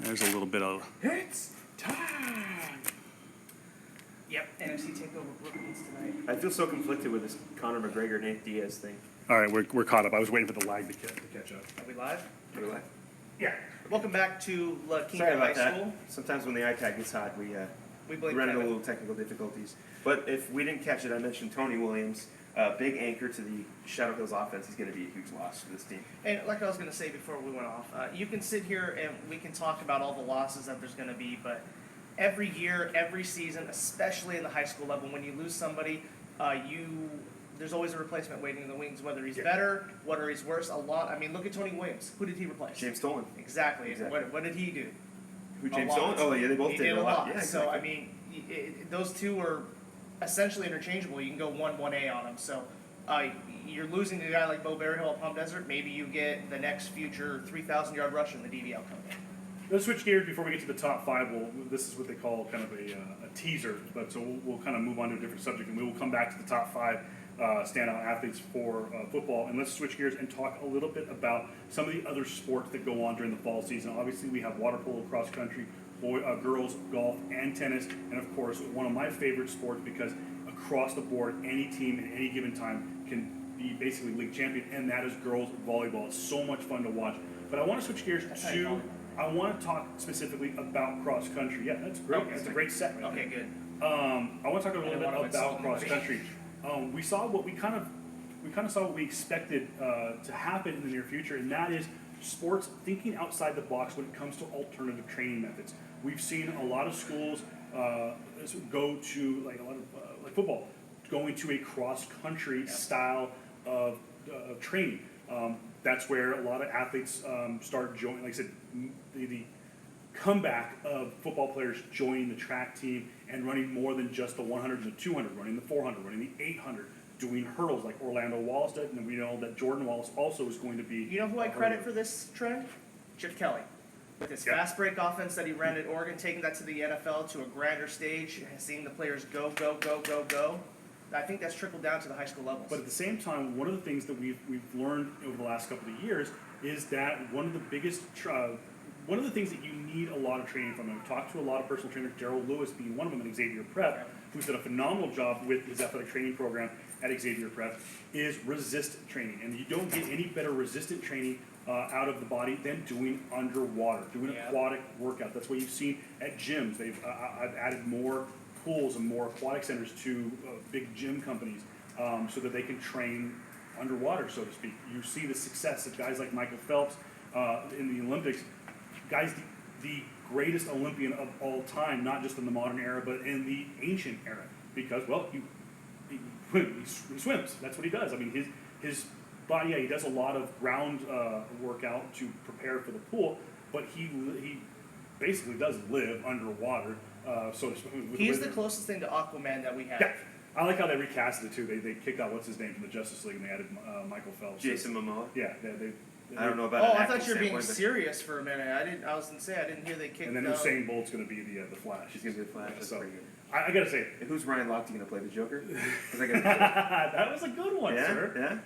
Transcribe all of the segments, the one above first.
There's a little bit of... It's time! Yep, NFC TakeOver Brookings tonight. I feel so conflicted with this Conor McGregor, Nate Diaz thing. All right, we're caught up. I was waiting for the lag to catch up. Are we live? Are we live? Yeah. Welcome back to Quinta Sorry High about that. School. Sometimes when the iPad gets hot, we blame run into Kevin. little technical difficulties. But if we didn't catch it, I mentioned Tony Williams, big anchor to the Shadow Hills offense. He's going to be a huge loss for this team. And like I was going to say before we went off, you can sit here and we can talk about all the losses that there's going to be, but every year, every season, especially in the high school level, when you lose somebody, there's always a replacement waiting in the wings, whether he's better, whether he's worse. I mean, look at Tony Williams. Who did he replace? James Dolan. Exactly. What did he do? Who, James Dolan? Oh, yeah, they both did a lot. Yeah, So, exactly. I mean, those two are essentially interchangeable. You can go 1A on them. So, you're losing to a guy like Bo Berryhill at Palm Desert. Maybe you get the next future 3,000-yard rusher in the DVL coming. Let's switch gears before we get to the top five. This is what they call kind of a teaser, but so we'll kind of move on to a different subject, and we will come back to the top five standout athletes for football. And let's switch gears and talk a little bit about some of the other sports that go on during the fall season. Obviously, we have water polo, cross country, girls, golf, and tennis, and of course, one of my favorite sports because across the board, any team at any given time can be basically league champion, and that is girls volleyball. It's so much fun to watch. But I want to switch gears to. I want to talk specifically about cross country. Yeah, that's great. That's a great set. Right Okay, good. I want to talk a little bit about cross country. We saw what we kind of saw what we expected to happen in the near future, and that is sports thinking outside the box when it comes to alternative training methods. We've seen a lot of schools go to like a lot of like football, going to a cross country style of training. That's where a lot of athletes start joining. Like I said, the comeback of football players joining the track team and running more than just the 100 and the 200, running the 400, running the 800, doing hurdles like Orlando Wallace did, and we know that Jordan Wallace also is going to be. You know who I credit for this trend? Chip Kelly. With his fast break offense that he ran at Oregon, taking that to the NFL to a grander stage, seeing the players go. I think that's trickled down to the high school levels. But at the same time, one of the things that we've learned over the last couple of years is that one of the things that you need a lot of training from, and I've talked to a lot of personal trainers, Daryl Lewis being one of them at Xavier Prep, who's done a phenomenal job with his athletic training program at Xavier Prep, is resistant training. And you don't get any better resistant training out of the body than doing underwater, doing aquatic workout. That's what you've seen at gyms. I've added more pools and more aquatic centers to big gym companies so that they can train underwater, so to speak. You see the success of guys like Michael Phelps in the Olympics, guys the greatest Olympian of all time, not just in the modern era, but in the ancient era, because, well, he swims. That's what he does. I mean, his body, he does a lot of ground workout to prepare for the pool, but he basically does live underwater. So he's the closest thing to Aquaman that we have. Yeah, I like how they recasted it too. They kicked out what's his name from the Justice League, and they added Michael Phelps. Jason Momoa. Yeah, I don't know about. Oh, I thought you were being serious for a minute. I was gonna say I didn't hear they kicked. And then Usain Bolt's going to be the Flash. He's going to be the Flash. That's so, pretty good. I got to say, Who's Ryan Lochte going to play? The Joker? that was a good one, sir. Yeah.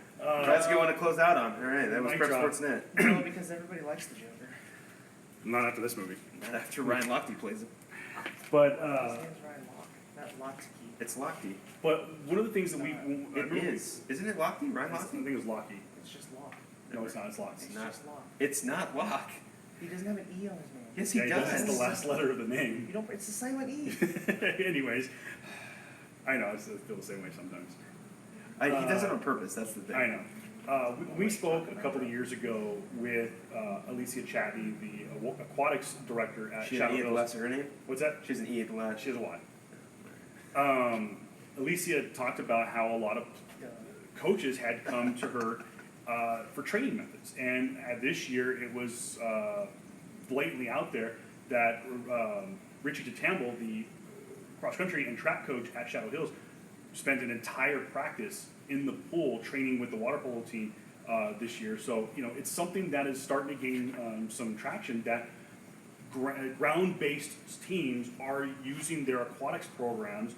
That's a good one to close out on. All right, that was Prep Sportsnet. No, because everybody likes the Joker. Not after this movie. Not after Ryan Lochte plays him. But his name's Ryan Locke, not Lochte. It's Lochte. But one of the things that It is. Isn't it Lochte? Ryan I Lochte? think it was Lochte. It's just Locke. No, it's not. It's Lochte. It's just Locke. It's not Locke. He doesn't have an E on his name. Yes, he does. It's the last letter of the name. You don't. It's a silent E. Anyways, I know I feel the same way sometimes. He does it on purpose. That's the thing. I know. We spoke a couple of years ago with Alicia Chatney, the aquatics director at She Shadow has an E at the Hills. last of her name? What's that? She has an E at the last. She has a Y. Alicia talked about how a lot of coaches had come to her for training methods, and this year it was blatantly out there that Richie DeTamble, the cross-country and track coach at Shadow Hills, spent an entire practice in the pool training with the water polo team this year. So, it's something that is starting to gain some traction, that ground-based teams are using their aquatics programs,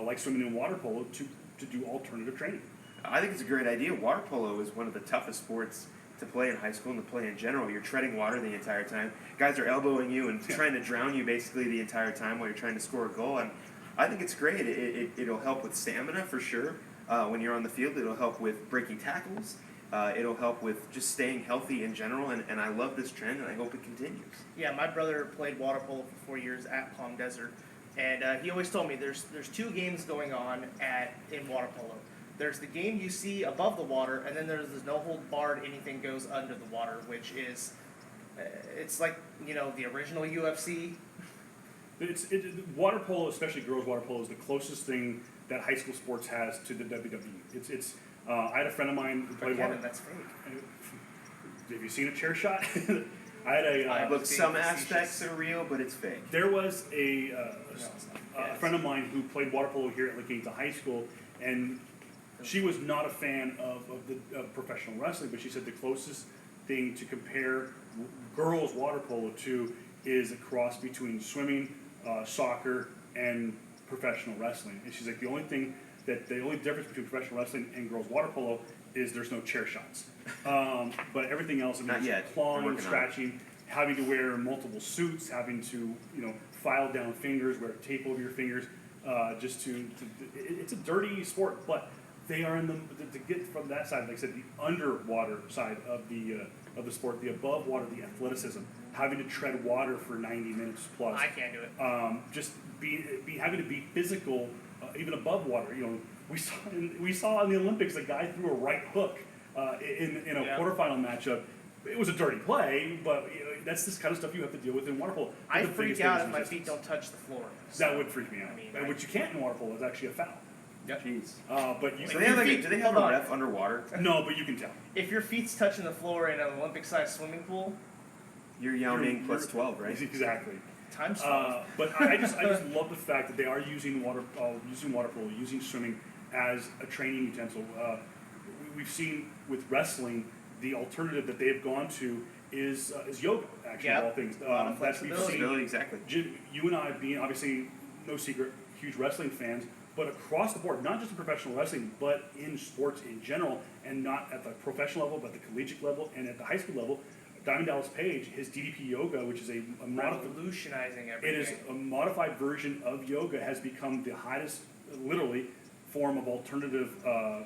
like swimming and water polo, to do alternative training. I think it's a great idea. Water polo is one of the toughest sports to play in high school and to play in general. You're treading water the entire time. Guys are elbowing you and trying to drown you basically the entire time while you're trying to score a goal. And I think it's great. It'll help with stamina for sure. When you're on the field, it'll help with breaking tackles. It'll help with just staying healthy in general. And I love this trend, and I hope it continues. Yeah, my brother played water polo for 4 years at Palm Desert, and he always told me there's two games going on in water polo. There's the game you see above the water, and then there's this no hold barred, anything goes under the water, which is it's like the original UFC. Water polo, especially girls water polo, is the closest thing that high school sports has to the WWE. I had a friend of mine who played water. That's fake. Have you seen a chair shot? I had Look, some aspects are real, but it's fake. There was a friend of mine who played water polo here at Quinta High School, and she was not a fan of professional wrestling, but she said the closest thing to compare girls water polo to is a cross between swimming, soccer, and professional wrestling. And she's like, the only difference between professional wrestling and girls water polo is there's no chair shots. But everything else, Not yet. clawing, scratching, having to wear multiple suits, having to file down fingers, wear tape over your fingers, it's a dirty sport. But they are to get from that side, like I said, the underwater side of the sport, the above water, the athleticism, having to tread water for 90 minutes plus. I can't do it. Having to be physical, even above water. We saw in the Olympics a guy threw a right hook in a quarterfinal matchup. It was a dirty play, but that's this kind of stuff you have to deal with in water polo. I freak out if my feet don't touch the floor. That would freak me out. What you can't in water polo is actually a foul. Yep. Jeez. But you So do they have a ref underwater? No, but you can tell. If your feet's touching the floor in an Olympic-sized swimming pool, You're Yao Ming plus 12, right? Exactly. times 12. But I just love the fact that they are using water polo, using swimming as a training utensil. We've seen with wrestling, the alternative that they've gone to is yoga. Actually, of all things, A lot of that's we've flexibility. seen. Exactly. Jim, you and I being obviously no secret huge wrestling fans, but across the board, not just in professional wrestling, but in sports in general, and not at the professional level, but the collegiate level and at the high school level. Diamond Dallas Page, his DDP Yoga, which is a modified, Revolutionizing everything. it is a modified version of yoga, has become the highest, literally, form of alternative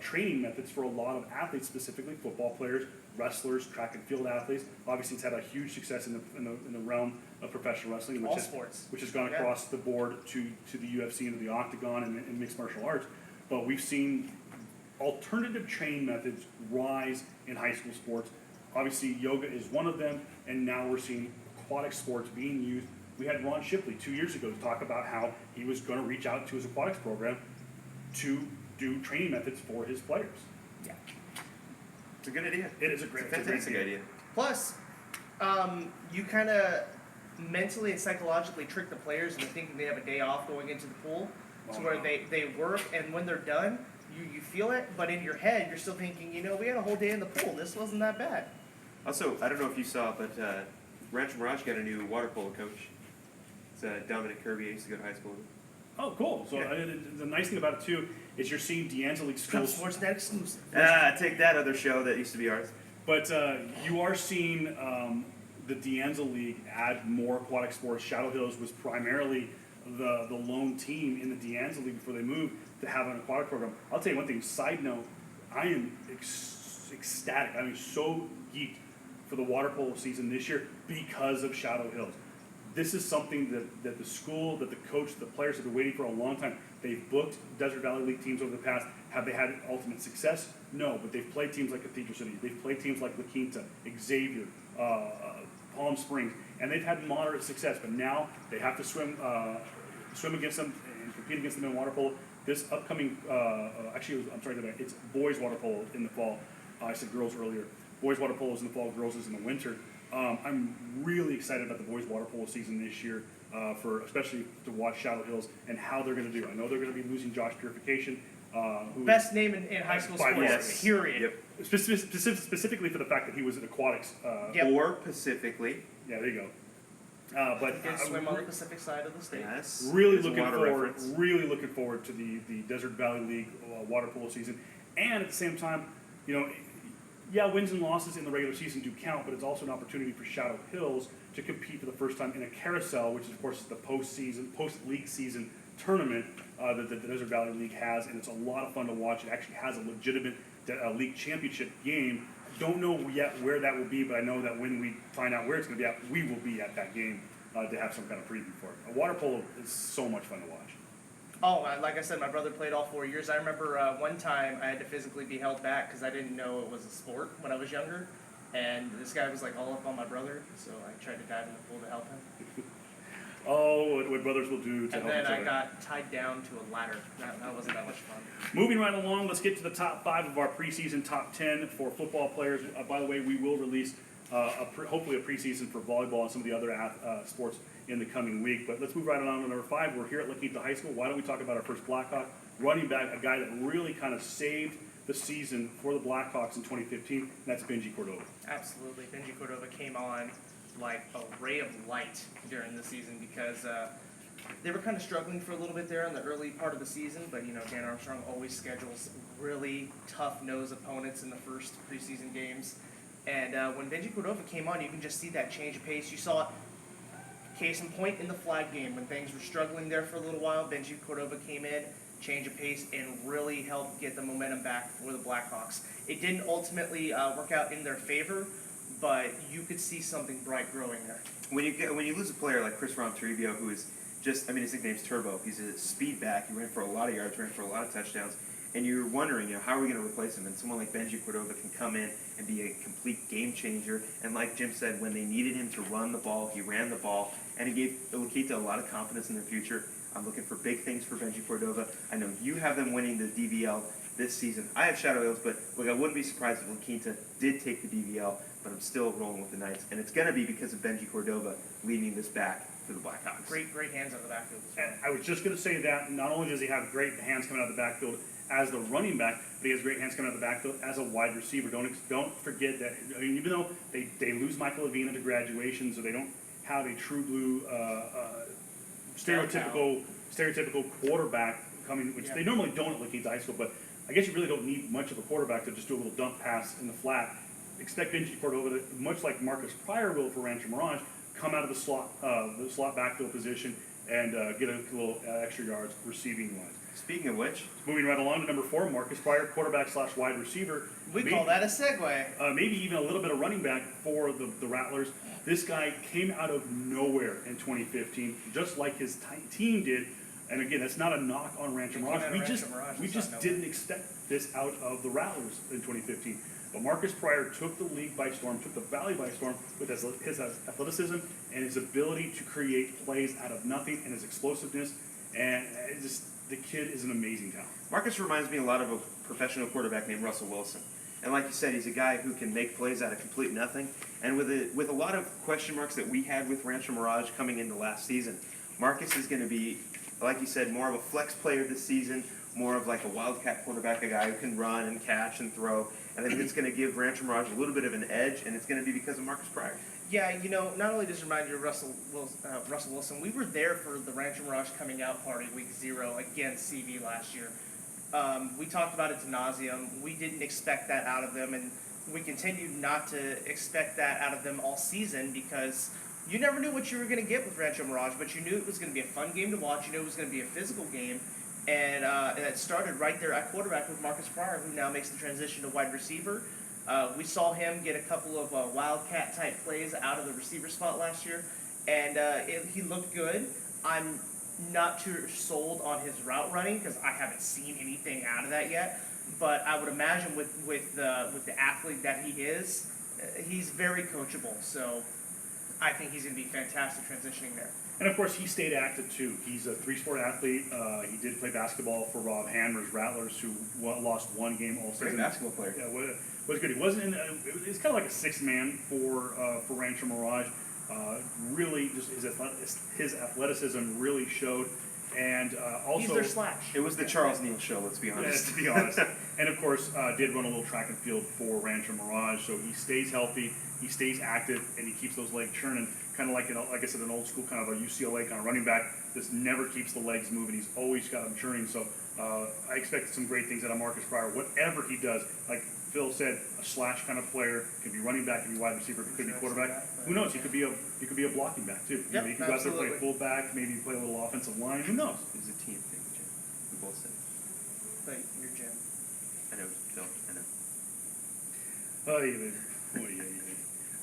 training methods for a lot of athletes, specifically football players, wrestlers, track and field athletes. Obviously, it's had a huge success in the realm of professional wrestling, All sports. which has gone across the board to the UFC and to the octagon and mixed martial arts. But we've seen alternative training methods rise in high school sports. Obviously, yoga is one of them, and now we're seeing aquatic sports being used. We had Ron Shipley 2 years ago to talk about how he was going to reach out to his aquatics program to do training methods for his players. Yeah. It's a good idea. It is a great, Fantastic idea. Plus, you kind of mentally and psychologically trick the players into thinking they have a day off going into the pool, to where they work, and when they're done, you feel it, but in your head, you're still thinking, we had a whole day in the pool. This wasn't that bad. Also, I don't know if you saw, but Rancho Mirage got a new water polo coach. It's Dominic Kirby. I used to go to high school with him. Oh, cool. So Yeah. the nice thing about it, too, is you're seeing D'Anza League Trump schools. Sportsnet exclusive. Take that other show that used to be ours. But you are seeing the D'Anza League add more aquatic sports. Shadow Hills was primarily the lone team in the D'Anza League before they moved to have an aquatic program. I'll tell you one thing, side note, I am ecstatic. I mean, so geeked for the water polo season this year because of Shadow Hills. This is something that the school, that the coach, the players have been waiting for a long time. They've booked Desert Valley League teams over the past. Have they had ultimate success? No, but they've played teams like Cathedral City. They've played teams like La Quinta, Xavier, Palm Springs, and they've had moderate success. But now they have to swim against them and compete against them in water polo. This upcoming, it's boys water polo in the fall. I said girls earlier. Boys water polo is in the fall, girls is in the winter. I'm really excited about the boys water polo season this year, especially to watch Shadow Hills and how they're going to do. I know they're going to be losing Josh Purification. Who Best name in high school by sports, yes. period. Yep. specifically for the fact that he was in aquatics. Yep. Or Pacifically. Yeah, there you go. But You can swim on the Pacific side of the state. Yes. really There's a looking water forward, reference. really looking forward to the Desert Valley League water polo season, and at the same time, yeah, wins and losses in the regular season do count, but it's also an opportunity for Shadow Hills to compete for the first time in a carousel, which of course is the post-league season tournament that the Desert Valley League has, and it's a lot of fun to watch. It actually has a legitimate league championship game. Don't know yet where that will be, but I know that when we find out where it's going to be at, we will be at that game to have some kind of preview for it. Water polo is so much fun to watch. Oh, like I said, my brother played all 4 years. I remember one time I had to physically be held back because I didn't know it was a sport when I was younger. And this guy was like all up on my brother, so I tried to dive in the pool to help him. Oh, what brothers will do to help And then each I other. got tied down to a ladder. That wasn't that much fun. Moving right along, let's get to the top 5 of our preseason top 10 for football players. By the way, we will release hopefully a preseason for volleyball and some of the other sports in the coming week. But let's move right along to number 5. We're here at Quinta High School. Why don't we talk about our first Blackhawk running back, a guy that really kind of saved the season for the Blackhawks in 2015, and that's Benji Cordova. Absolutely. Benji Cordova came on like a ray of light during the season because they were kind of struggling for a little bit there in the early part of the season, but Dan Armstrong always schedules really tough-nosed opponents in the first preseason games. And when Benji Cordova came on, you can just see that change of pace. You saw it, case in point, in the flag game when things were struggling there for a little while. Benji Cordova came in, change of pace, and really helped get the momentum back for the Blackhawks. It didn't ultimately work out in their favor, but you could see something bright growing there. When you lose a player like Chris Rom-Toribio, who is just, his nickname's Turbo. He's a speed back. He ran for a lot of yards, ran for a lot of touchdowns. And you're wondering, how are we going to replace him? And someone like Benji Cordova can come in and be a complete game changer. And like Jim said, when they needed him to run the ball, he ran the ball. And he gave Quinta a lot of confidence in their future. I'm looking for big things for Benji Cordova. I know you have them winning the DVL this season. I have Shadow Hills, but look, I wouldn't be surprised if Quinta did take the DVL, but I'm still rolling with the Knights. And it's going to be because of Benji Cordova leading this back for the Blackhawks. Great hands out of the backfield as well. And I was just going to say that not only does he have great hands coming out of the backfield as the running back, but he has great hands coming out of the backfield as a wide receiver. Don't forget that even though they lose Michael Avina to graduation, so they don't have a true blue stereotypical quarterback coming, which they normally don't at Quinta High School, but I guess you really don't need much of a quarterback to just do a little dump pass in the flat. Expect Benji Cordova to, much like Marcus Pryor will for Rancho Mirage, come out of the slot backfield position and get a little extra yards receiving wise. Speaking of which, moving right along to number 4, Marcus Pryor, quarterback / wide receiver. We call that a segue. Maybe even a little bit of running back for the Rattlers. This guy came out of nowhere in 2015, just like his team did. And again, that's not a knock on Rancho Mirage. We just didn't expect this out of the Rattlers in 2015. But Marcus Pryor took the league by storm, took the Valley by storm with his athleticism and his ability to create plays out of nothing and his explosiveness. And the kid is an amazing talent. Marcus reminds me a lot of a professional quarterback named Russell Wilson. And like you said, he's a guy who can make plays out of complete nothing. And with a lot of question marks that we had with Rancho Mirage coming into last season, Marcus is going to be, like you said, more of a flex player this season, more of like a wildcat quarterback, a guy who can run and catch and throw. And I think it's going to give Rancho Mirage a little bit of an edge, and it's going to be because of Marcus Pryor. Yeah, not only does it remind you of Russell Wilson, we were there for the Rancho Mirage coming out party week 0 against CV last year. We talked about it to nauseum. We didn't expect that out of them, and we continued not to expect that out of them all season because you never knew what you were going to get with Rancho Mirage, but you knew it was going to be a fun game to watch. You knew it was going to be a physical game, and it started right there at quarterback with Marcus Pryor, who now makes the transition to wide receiver. We saw him get a couple of wildcat-type plays out of the receiver spot last year, and he looked good. I'm not too sold on his route running because I haven't seen anything out of that yet, but I would imagine with the athlete that he is, he's very coachable, so I think he's going to be fantastic transitioning there. And of course, he stayed active too. He's a 3-sport athlete. He did play basketball for Rob Hanmer's Rattlers, who lost one game all season. Great basketball player. Yeah, was good. He wasn't in. It's kind of like a 6th man for Rancho Mirage. Really, just his athleticism really showed, and also he's their Slash. It was the Charles Neal show. Let's be honest. Yeah, to be honest. And of course, did run a little track and field for Rancho Mirage, so he stays healthy, he stays active, and he keeps those legs churning. Kind of like like I said, an old school kind of a UCLA kind of running back. Just never keeps the legs moving. He's always got them churning. So I expect some great things out of Marcus Pryor. Whatever he does, like Phil said, a slash kind of player, could be running back, could be wide receiver, could be quarterback. Who knows? He could be a blocking back too. Yep, He could go out there and play absolutely. fullback, maybe play a little offensive line. Who knows? It's a team thing, Jim. We both said. But you're Jim. I know, Phil. I know.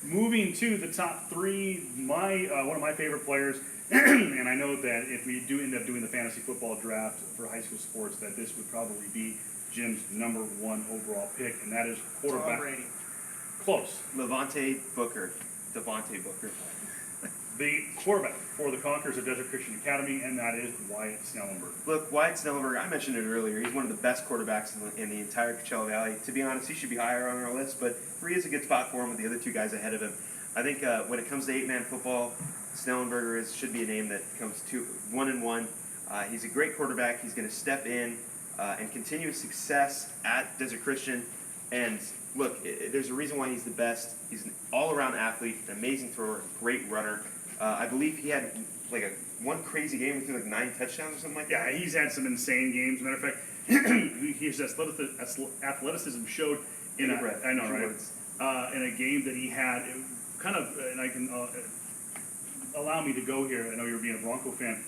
Moving to the top three, one of my favorite players, and I know that if we do end up doing the fantasy football draft for high school sports, that this would probably be Jim's number one overall pick, and that is quarterback. Tom Brady. Close. Devontae Booker. The quarterback for the Conquerors of Desert Christian Academy, and that is Wyatt Snellenberg. Look, Wyatt Snellenberg, I mentioned it earlier, he's one of the best quarterbacks in the entire Coachella Valley. To be honest, he should be higher on our list, but 3 is a good spot for him with the other 2 guys ahead of him. I think when it comes to 8-man football, Snellenberger should be a name that comes to 1-1. He's a great quarterback. He's going to step in and continue his success at Desert Christian. And look, there's a reason why he's the best. He's an all-around athlete, an amazing thrower, great runner. I believe he had like one crazy game with like 9 touchdowns or something like that. Yeah, he's had some insane games. Matter of fact, his athleticism showed in a, I know, right? In a game that he had, kind of, and I can allow me to go here. I know you're being a Bronco fan.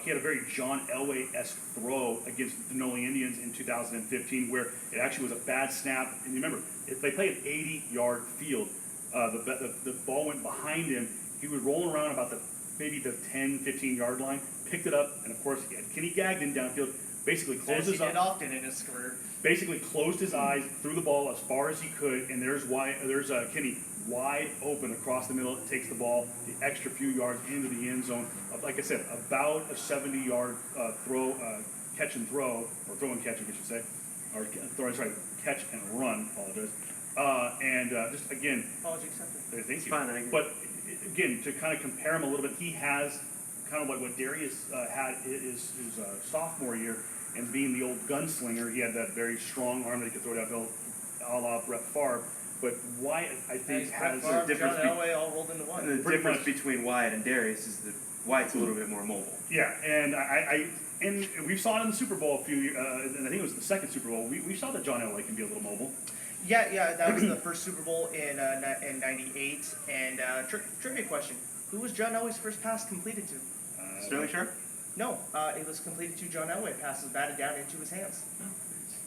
He had a very John Elway-esque throw against the Denali Indians in 2015, where it actually was a bad snap. And remember, if they play an 80-yard field, the ball went behind him. He was rolling around about maybe the 10, 15-yard line, picked it up, and of course he had Kenny Gagnon downfield, basically closed his eyes. Often in his career. Basically closed his eyes, threw the ball as far as he could, and there's Kenny wide open across the middle. Takes the ball the extra few yards into the end zone. Like I said, about a 70-yard catch and throw, or throw and catch, I should say, or catch and run. Apologize. Just again, Apology accepted. thank you. Fine, I agree. But again, to kind of compare him a little bit, he has kind of what Darius had his sophomore year, and being the old gunslinger, he had that very strong arm that he could throw downhill, a la Brett Favre. But Wyatt, I think, has Brett Favre, a difference. John Elway all rolled into one. The Pretty difference much. between Wyatt and Darius is that Wyatt's a little bit more mobile. Yeah, and and we saw it in the Super Bowl and I think it was the second Super Bowl. We saw that John Elway can be a little mobile. Yeah, that was the first Super Bowl in '98. And trivia question: who was John Elway's first pass completed to? Sterling Sharp? No, it was completed to John Elway. Passes batted down into his hands.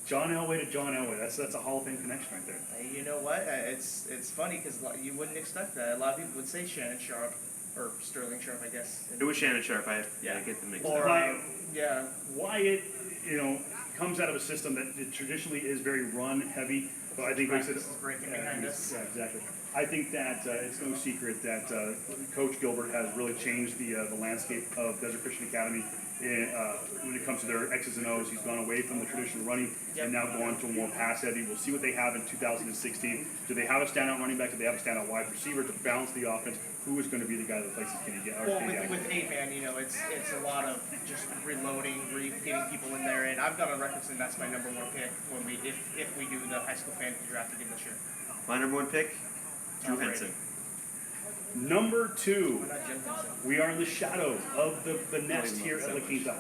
John Elway to John Elway. That's a Hall of Fame connection right there. You know what? It's funny because you wouldn't expect that. A lot of people would say Shannon Sharp or Sterling Sharp, I guess. It was Shannon Sharp. I get them mixed Or up. yeah. Wyatt, comes out of a system that traditionally is very run heavy. So I think Practice is breaking behind us. Yeah, exactly. I think that it's no secret that Coach Gilbert has really changed the landscape of Desert Christian Academy when it comes to their X's and O's. He's gone away from the traditional running and now gone to a more pass heavy. We'll see what they have in 2016. Do they have a standout running back? Do they have a standout wide receiver to balance the offense? Who is going to be the guy that replaces Kenny Gagnon? Well, with 8-man, it's a lot of just reloading, getting people in there, and I've got a record saying that's my number 1 pick when if we do the high school fantasy draft again this year. My number 1 pick, Drew Tom Henson. Number 2. Why not Jim Henson? We are in the shadow of the nest here at La Quinta.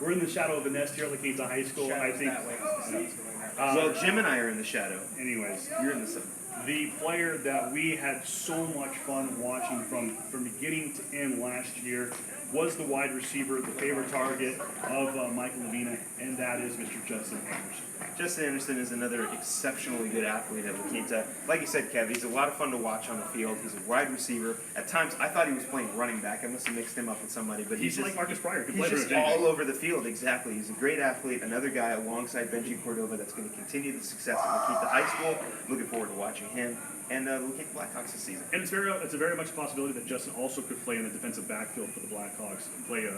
We're in the shadow of the nest here at La Quinta High School. I Shadows think. that way, 'cause the sun's going that way. Well, Jim and I are in the shadow. Anyways, You're in the sun. the player that we had so much fun watching from beginning to end last year was the wide receiver, the favorite target of Michael Levina, and that is Mr. Justin Anderson. Justin Anderson is another exceptionally good athlete at La Quinta. Like you said, Kev, he's a lot of fun to watch on the field. He's a wide receiver. At times, I thought he was playing running back. I must have mixed him up with somebody, but He's like Marcus Pryor. He's just all over the field. Exactly. He's a great athlete. Another guy alongside Benji Cordova that's going to continue the success at La Quinta High School. Looking forward to watching him and the La Quinta Blackhawks this season. And it's a very much a possibility that Justin also could play in the defensive backfield for the Blackhawks, play a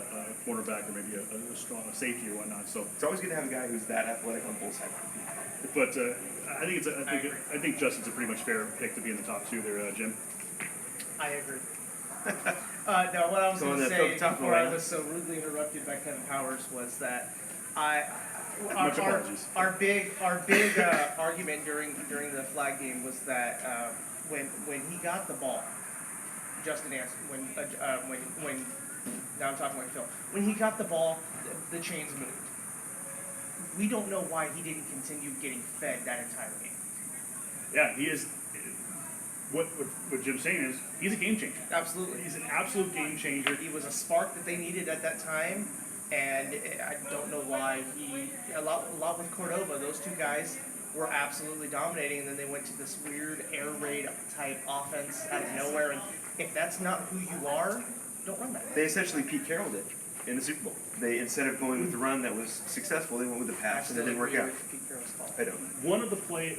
cornerback or maybe a strong safety or whatnot. So, It's always good to have a guy who's that athletic on both sides of the field. but I think Justin's a pretty much fair pick to be in the top 2 there, Jim. I agree. No, what I was So going on to that say tough before one, I huh? was so rudely interrupted by Kevin Powers was that Much apologies. our big argument during the flag game was that when he got the ball, Justin Anderson, when now I'm talking like Phil, when he got the ball, the chains moved. We don't know why he didn't continue getting fed that entire game. Yeah, he is. What Jim's saying is he's a game changer. Absolutely. He's an absolute game changer. He was a spark that they needed at that time, and I don't know why a lot with Cordova. Those two guys were absolutely dominating, and then they went to this weird air raid type offense out of nowhere. And if that's not who you are, don't run that. They essentially Pete Carroll did in the Super Bowl. They, instead of going with the run that was successful, they went with the pass, and it didn't work out. I don't. One of the players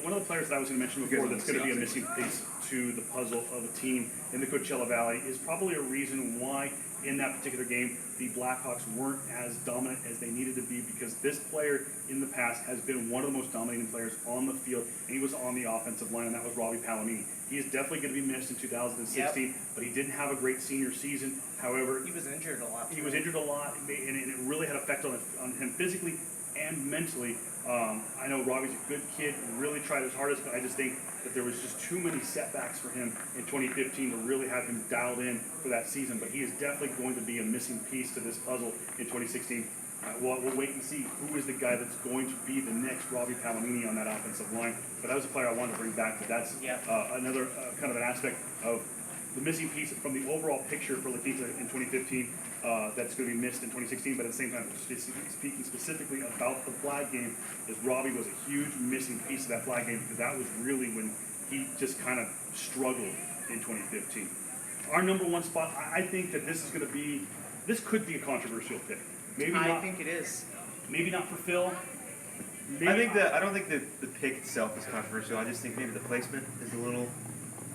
that I was going to mention before that's going to be a missing piece to the puzzle of the team in the Coachella Valley is probably a reason why in that particular game the Blackhawks weren't as dominant as they needed to be, because this player in the past has been one of the most dominating players on the field, and he was on the offensive line, and that was Robbie Palomini. He is definitely going to be missed in 2016, but he didn't have a great senior season. However, he was injured a lot. He was injured a lot, and it really had an effect on him physically and mentally. I know Robbie's a good kid and really tried his hardest, but I just think that there was just too many setbacks for him in 2015 to really have him dialed in for that season. But he is definitely going to be a missing piece to this puzzle in 2016. We'll wait and see who is the guy that's going to be the next Robbie Palomini on that offensive line. But that was a player I wanted to bring back, but that's another kind of an aspect of the missing piece from the overall picture for La Quinta in 2015 that's going to be missed in 2016, but at the same time, speaking specifically about the flag game, is Robbie was a huge missing piece of that flag game, because that was really when he just kind of struggled in 2015. Our number one spot, I think that this could be a controversial pick. Maybe not. I think it is. Maybe not for Phil. I don't think the pick itself is controversial. I just think maybe the placement is a little.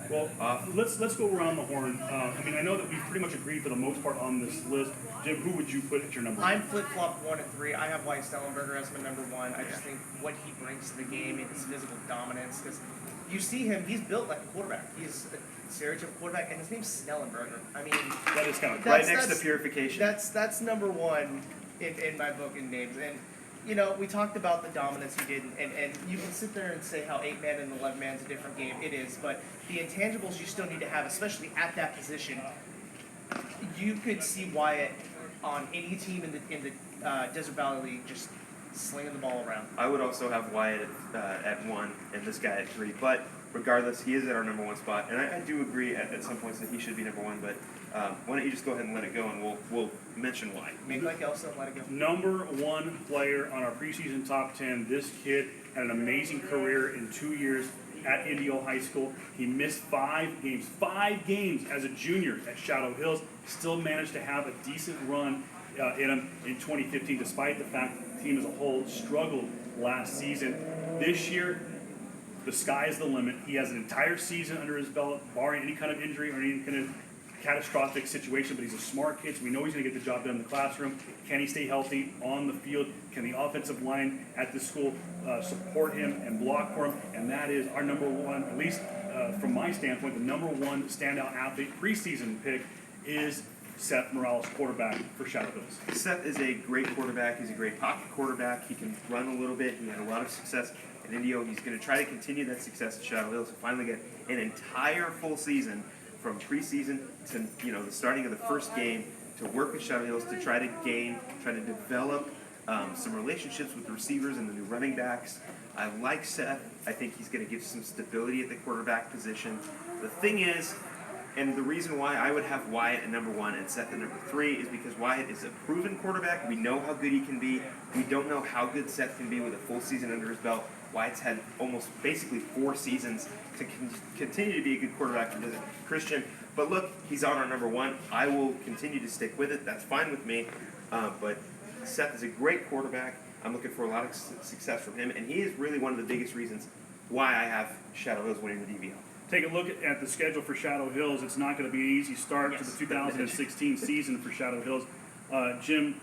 Well, let's go around the horn. I know that we've pretty much agreed for the most part on this list. Jim, who would you put at your number one? I'm flip-flop 1 and 3. I have Wyatt Stellenberger as my number one. I just think what he brings to the game and his physical dominance, because you see him, he's built like a quarterback. He's a stereotypical quarterback, and his name's Snellenberger. I mean, that is kind of right next to purification. That's number one in my book in names. And you know, we talked about the dominance he did, and you can sit there and say how 8-man and 11-man is a different game. It is, but the intangibles you still need to have, especially at that position, you could see Wyatt on any team in the Desert Valley League just slinging the ball around. I would also have Wyatt at 1 and this guy at 3, but regardless, he is at our number one spot, and I do agree at some points that he should be number one, but why don't you just go ahead and let it go, and we'll mention why. Make like Elsa and let it go. Number one player on our preseason top 10. This kid had an amazing career in 2 years at Indio High School. He missed 5 games as a junior at Shadow Hills. Still managed to have a decent run in him in 2015, despite the fact that the team as a whole struggled last season. This year, the sky is the limit. He has an entire season under his belt, barring any kind of injury or any kind of catastrophic situation, but he's a smart kid, so we know he's going to get the job done in the classroom. Can he stay healthy on the field? Can the offensive line at the school support him and block for him? And that is our number one, at least from my standpoint, the number one standout athlete preseason pick is Seth Morales, quarterback for Shadow Hills. Seth is a great quarterback. He's a great pocket quarterback. He can run a little bit. He had a lot of success at Indio. He's going to try to continue that success at Shadow Hills and finally get an entire full season from preseason to the starting of the first game to work with Shadow Hills to try to develop some relationships with the receivers and the new running backs. I like Seth. I think he's going to give some stability at the quarterback position. The thing is, and the reason why I would have Wyatt at number one and Seth at number 3 is because Wyatt is a proven quarterback. We know how good he can be. We don't know how good Seth can be with a full season under his belt. Wyatt's had almost basically 4 seasons to continue to be a good quarterback for Christian. But look, he's on our number one. I will continue to stick with it. That's fine with me. But Seth is a great quarterback. I'm looking for a lot of success from him, and he is really one of the biggest reasons why I have Shadow Hills winning the DVL. Take a look at the schedule for Shadow Hills. It's not going to be an easy start to the 2016 season for Shadow Hills. Jim,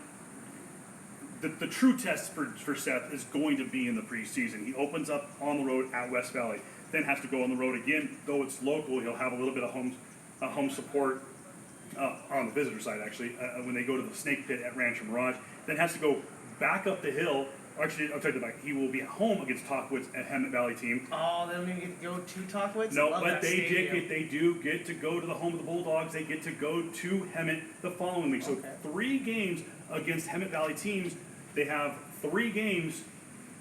the true test for Seth is going to be in the preseason. He opens up on the road at West Valley, then has to go on the road again. Though it's local, he'll have a little bit of home support on the visitor side, actually, when they go to the Snake Pit at Rancho Mirage. Then has to go back up the hill. Actually, I'll tell you the back. He will be at home against Talkwitz at Hemet Valley team. Oh, they don't even get to go to Talkwitz? No, but they do get to go to the home of the Bulldogs. They get to go to Hemet the following week. So 3 games against Hemet Valley teams. They have 3 games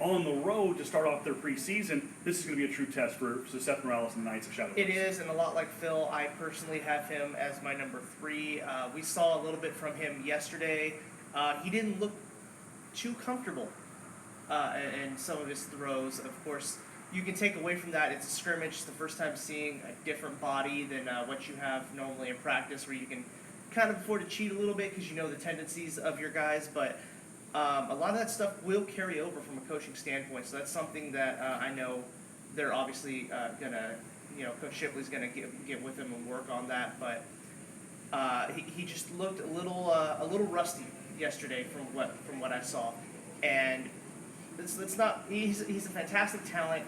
on the road to start off their preseason, this is going to be a true test for Seth Morales and the Knights of Shadow Hills. It is, and a lot like Phil, I personally have him as my number 3. We saw a little bit from him yesterday. He didn't look too comfortable in some of his throws. Of course, you can take away from that, it's a scrimmage. It's the first time seeing a different body than what you have normally in practice, where you can kind of afford to cheat a little bit because you know the tendencies of your guys, but a lot of that stuff will carry over from a coaching standpoint, so that's something that I know they're obviously gonna, Coach Shipley's gonna get with him and work on that. But he just looked a little rusty yesterday from what I saw, and it's not. He's a fantastic talent.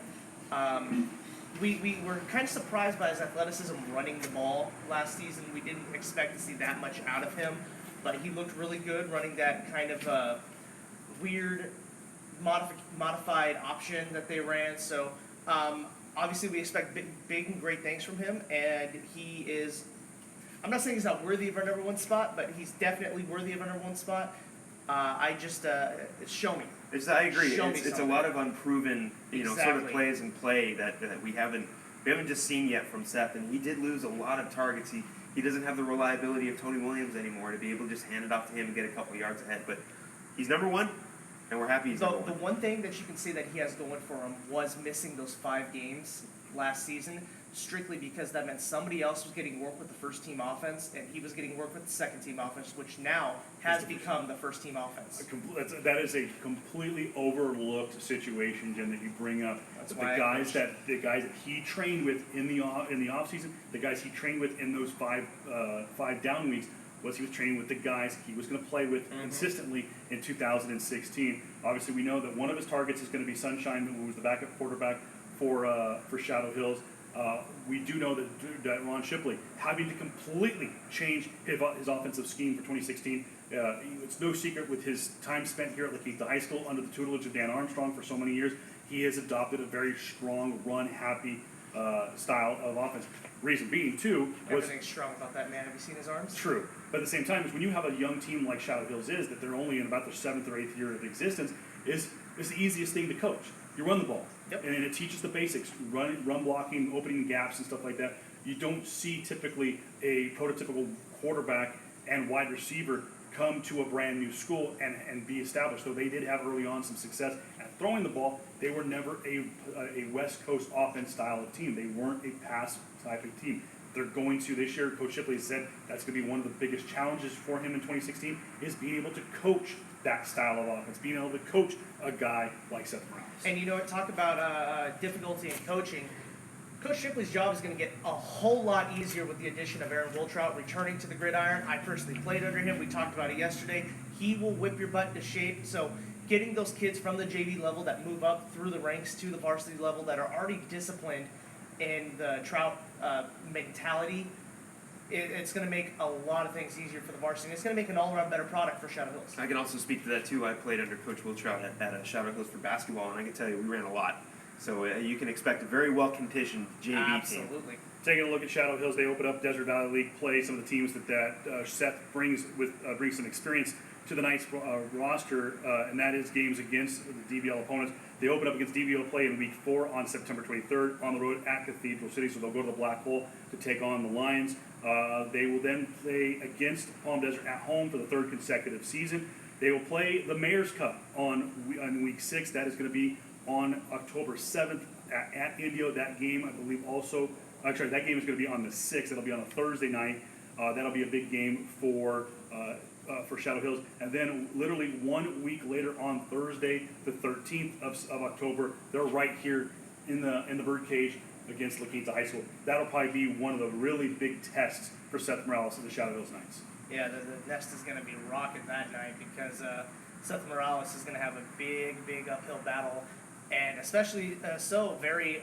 We were kind of surprised by his athleticism running the ball last season. We didn't expect to see that much out of him, but he looked really good running that kind of weird modified option that they ran. So obviously we expect big and great things from him, and he is, I'm not saying he's not worthy of our number 1 spot, but he's definitely worthy of our number 1 spot. Show me. I agree. Show me It's a something. lot of unproven, sort of Exactly. plays and play that we haven't just seen yet from Seth, and he did lose a lot of targets. He doesn't have the reliability of Tony Williams anymore to be able to just hand it off to him and get a couple yards ahead. But he's number 1, and we're happy he's number 1. The one thing that you can say that he has going for him was missing those 5 games last season, strictly because that meant somebody else was getting work with the first team offense, and he was getting work with the second team offense, which now has become the first team offense. That is a completely overlooked situation, Jim, that you bring up. That's The why guys that he trained with in the off season, the guys he trained with in those five down weeks, was he was training with the guys he was going to play with consistently in 2016. Obviously, we know that one of his targets is going to be Sunshine, who was the backup quarterback for Shadow Hills. We do know that Ron Shipley having to completely change his offensive scheme for 2016. It's no secret with his time spent here at Quinta High School under the tutelage of Dan Armstrong for so many years, he has adopted a very strong, run-happy style of offense. Reason being, too, was Everything's strong about that man. Have you seen his arms? true. But at the same time, is when you have a young team like Shadow Hills is, that they're only in about their 7th or 8th year of existence, is the easiest thing to coach. You run the ball. Yep. And it teaches the basics, run blocking, opening gaps and stuff like that. You don't see typically a prototypical quarterback and wide receiver come to a brand new school and be established. Though they did have early on some success at throwing the ball, they were never a West Coast offense style of team. They weren't a pass type of team. They're going to this year, Coach Shipley said that's going to be one of the biggest challenges for him in 2016 is being able to coach that style of offense, being able to coach a guy like Seth Morales. And talk about difficulty in coaching. Coach Shipley's job is going to get a whole lot easier with the addition of Aaron Wiltrout returning to the gridiron. I personally played under him. We talked about it yesterday. He will whip your butt into shape. So getting those kids from the JV level that move up through the ranks to the varsity level that are already disciplined in the Trout mentality, it's going to make a lot of things easier for the varsity. It's going to make an all-around better product for Shadow Hills. I can also speak to that too. I played under Coach Wiltrout at Shadow Hills for basketball, and I can tell you we ran a lot. So you can expect a very well-conditioned JV team. Absolutely. Taking a look at Shadow Hills, they open up Desert Valley League play. Some of the teams that Seth brings some experience to the Knights roster, and that is games against the DVL opponents. They open up against DVL play in Week 4 on September 23rd on the road at Cathedral City, so they'll go to the Black Hole to take on the Lions. They will then play against Palm Desert at home for the 3rd consecutive season. They will play the Mayor's Cup on Week 6. That is going to be on October 7th at Indio. That game, I believe, that game is going to be on the 6th. It'll be on a Thursday night. That'll be a big game for Shadow Hills. And then literally 1 week later on Thursday, the 13th of October, they're right here in the Birdcage against La Quinta High School. That'll probably be one of the really big tests for Seth Morales and the Shadow Hills Knights. Yeah, the nest is going to be rocking that night because Seth Morales is going to have a big uphill battle, and especially very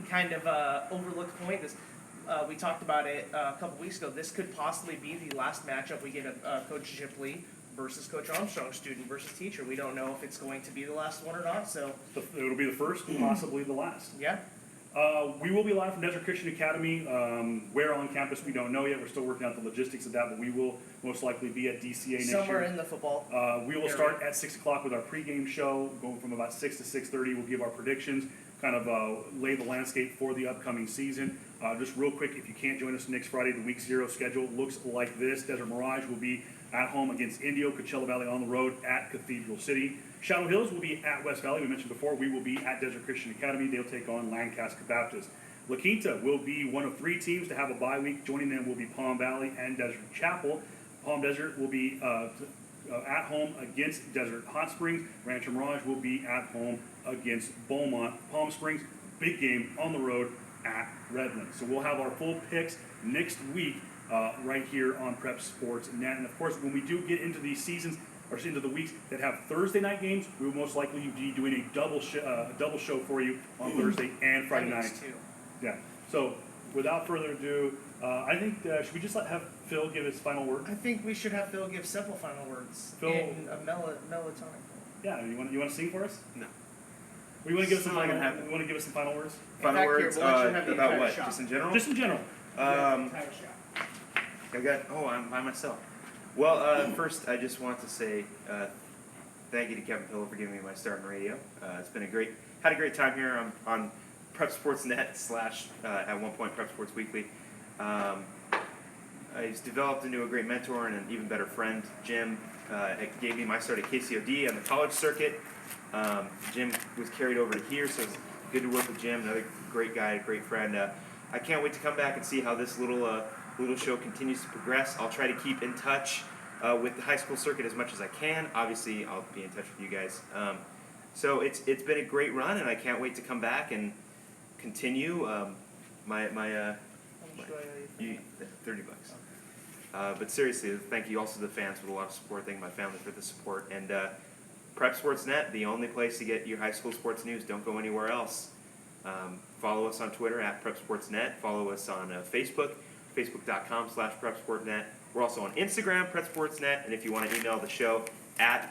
kind of overlooked point. We talked about it a couple weeks ago. This could possibly be the last matchup we get of Coach Shipley versus Coach Armstrong, student versus teacher. We don't know if it's going to be the last one or not. So It'll be the first, possibly the last. yeah. We will be live from Desert Christian Academy. Where on campus, we don't know yet. We're still working out the logistics of that, but we will most likely be at DCA next Somewhere year. in the football. We will start at 6 o'clock with our pregame show, going from about 6 to 6:30. We'll give our predictions, kind of lay the landscape for the upcoming season. Just real quick, if you can't join us next Friday, the week 0 schedule looks like this. Desert Mirage will be at home against Indio, Coachella Valley on the road at Cathedral City. Shadow Hills will be at West Valley. We mentioned before, we will be at Desert Christian Academy. They'll take on Lancaster Baptist. La Quinta will be one of 3 teams to have a bye week. Joining them will be Palm Valley and Desert Chapel. Palm Desert will be at home against Desert Hot Springs. Rancho Mirage will be at home against Beaumont. Palm Springs, big game on the road at Redland. So we'll have our full picks next week right here on Prep Sports Net. And of course, when we do get into these seasons, or into the weeks that have Thursday night games, we will most likely be doing a double show for you on Thursday and Friday night. Yeah. So without further ado, I think should we just have Phil give his final word? I think we should have Phil give several final words Phil, in a melatonin. Yeah. You want to sing for us? No. We want to give us some Not final. gonna happen. We want to give us some final words. Final fact, words here, we'll let you have the about entire what? shot. Just in general? Just in general. I'm by myself. Well, first, I just want to say thank you to Kevin Pillow for giving me my start on radio. It's been had a great time here on Prep Sports Net / at one point Prep Sports Weekly. I've developed into a great mentor and an even better friend. Jim gave me my start at KCOD on the college circuit. Jim was carried over to here, so it's good to work with Jim. Another great guy, a great friend. I can't wait to come back and see how this little show continues to progress. I'll try to keep in touch with the high school circuit as much as I can. Obviously, I'll be in touch with you guys. So it's been a great run, and I can't wait to come back and continue you, $30. But seriously, thank you also to the fans for a lot of support. Thank my family for the support. And Prep Sports Net, the only place to get your high school sports news. Don't go anywhere else. Follow us on Twitter at Prep Sports Net. Follow us on Facebook, facebook.com/PrepSportNet. We're also on Instagram, Prep Sports Net. And if you want to email the show, at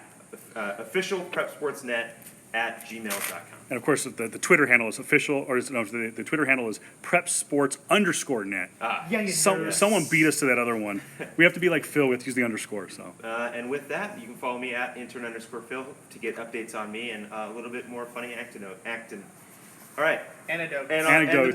officialprepsportsnet@gmail.com. And of course, the Twitter handle is official, or the Twitter handle is PrepSports_net. Someone beat us to that other one. We have to be like Phil with use the underscore. So. And with that, you can follow me at intern_Phil to get updates on me and a little bit more funny acting. All right. Anecdote. And Anecdotes.